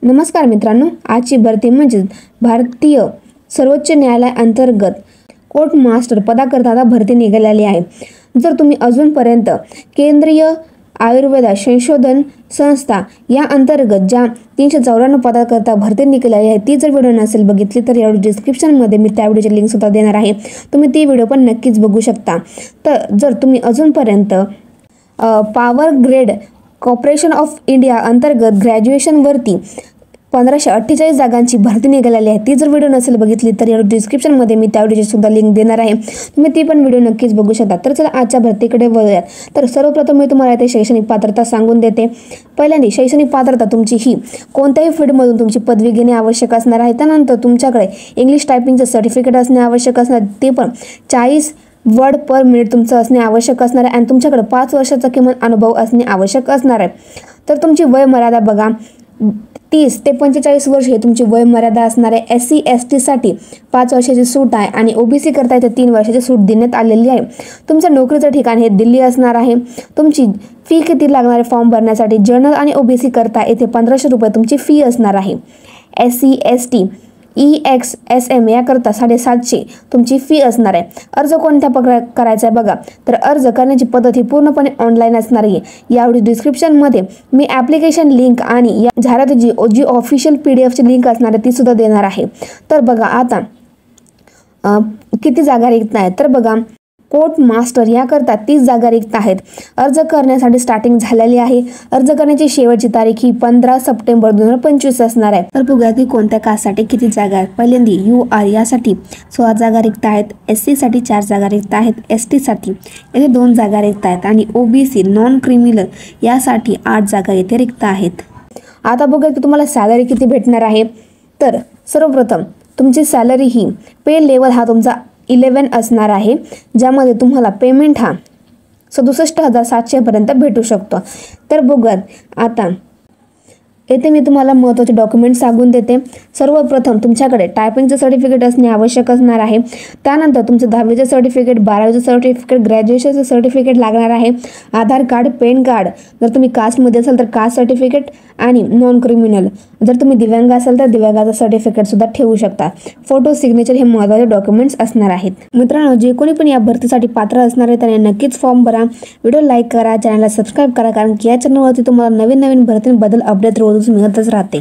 नमस्कार मित्रांनो, आजची भरती म्हणजे भारतीय सर्वोच्च न्यायालय अंतर्गत कोर्ट मास्टर पदाकरता आता भरती निघालेली आहे। जर तुम्ही अजूनपर्यंत केंद्रीय आयुर्वेद संशोधन संस्था या अंतर्गत ज्या 394 पदाकरता भरती निघालेली आहे ती जर व्हिडिओ नसेल बघितली तर या डिस्क्रिप्शनमध्ये मी त्या व्हिडिओची लिंक सुद्धा देणार आहे, तुम्ही ती व्हिडिओ पण नक्कीच बघू शकता। तर जर तुम्ही अजूनपर्यंत power grade corporation of India अंतर्गत ग्रॅज्युएशनवरती 1548 जागांची भरती निघालेली आहे ती जर व्हिडिओ नसेल बघितली तर या डिस्क्रिप्शनमध्ये मी त्या व्हिडिओची सुद्धा लिंक देणार आहे, तुम्ही ती पण व्हिडिओ नक्कीच बघू शकता। तर चला आजच्या भरतीकडे वळूयात। तर सर्वप्रथम मी तुम्हाला इथे शैक्षणिक पात्रता सांगून देते। पहिल्यांदा शैक्षणिक पात्रता तुमची ही कोणत्याही फील्डमधून तुमची पदवी घेणे आवश्यक असणार आहे। त्यानंतर तुमच्याकडे इंग्लिश टायपिंगचं सर्टिफिकेट असणे आवश्यक असणार, ते पण 40 वर्ड पर मिनिट तुमचं असणे आवश्यक असणार आहे आणि तुमच्याकडे 5 वर्षाचा किमान अनुभव असणे आवश्यक असणार आहे। तर तुमची वय मर्यादा बघा 30 ते 45 वर्ष हे तुमची वय मर्यादा असणार आहे। SC ST साठी 5 वर्षाची सूट आहे आणि OBC करता इथे 3 वर्षाची सूट देण्यात आलेली आहे। तुमचं नोकरीचं ठिकाण हे दिल्ली असणार आहे। तुमची फी किती लागणार आहे फॉर्म भरण्यासाठी? जनरल आणि OBC करता इथे 1500 रुपये तुमची फी असणार आहे। SC ST EXSM याकरता 750 तुमची फी असणार आहे। अर्ज कोणत्या प्रकारे करायचा आहे बघा, तर अर्ज करण्याची पद्धत ही पूर्णपणे ऑनलाईन असणार आहे। यावेळी डिस्क्रिप्शनमध्ये मी ॲप्लिकेशन लिंक आणि या जाहिरातीची जी ऑफिशियल PDF ची लिंक असणार आहे ती सुद्धा देणार आहे। तर बघा आता किती जागा रिक्त आहेत, तर बघा कोर्ट मास्टर याकरता 30 जागा रिक्त आहेत। अर्ज करण्यासाठी स्टार्टिंग झालेली आहे। अर्ज करण्याची शेवटची तारीख ही 15 सप्टेंबर 2025 असणार आहे। तर बघूया की कोणत्या कास्टसाठी किती जागा आहेत। पहिल्यांदा UR यासाठी 16 जागा रिक्त आहेत, SC साठी 4 जागा रिक्त आहेत, ST साठी येथे 2 जागा रिक्त आहेत आणि OBC नॉन क्रिमिनल यासाठी 8 जागा येथे रिक्त आहेत। आता बघूया की तुम्हाला सॅलरी किती भेटणार आहे। तर सर्वप्रथम तुमची सॅलरी ही पे लेवल हा तुमचा 11 असणार आहे, ज्यामध्ये तुम्हाला पेमेंट हा 67,700 पर्यंत भेटू शकतो। तर बघूयात आता येथे मी तुम्हाला महत्त्वाचे डॉक्युमेंट सांगून देते। सर्वप्रथम तुमच्याकडे टायपिंगचं सर्टिफिकेट असणे आवश्यक असणार आहे। त्यानंतर तुमचं 10वीचं सर्टिफिकेट, 12वीचं सर्टिफिकेट, ग्रॅज्युएशनचं सर्टिफिकेट लागणार आहे। आधार कार्ड, पॅन कार्ड, जर तुम्ही कास्टमध्ये असाल तर कास्ट सर्टिफिकेट आणि नॉन क्रिमिनल, जर तुम्ही दिव्यांग असाल तर दिव्यांगाचं सर्टिफिकेट सुद्धा ठेवू शकता। फोटो, सिग्नेचर हे महत्त्वाचे डॉक्युमेंट्स असणार आहेत। मित्रांनो, जे कोणी पण या भरतीसाठी पात्र असणार आहे त्याने नक्कीच फॉर्म भरा, व्हिडिओ लाईक करा, चॅनलला सबस्क्राईब करा, कारण की या चॅनलवरती तुम्हाला नवीन भरतींबद्दल अपडेट रोज मिळतच राहते।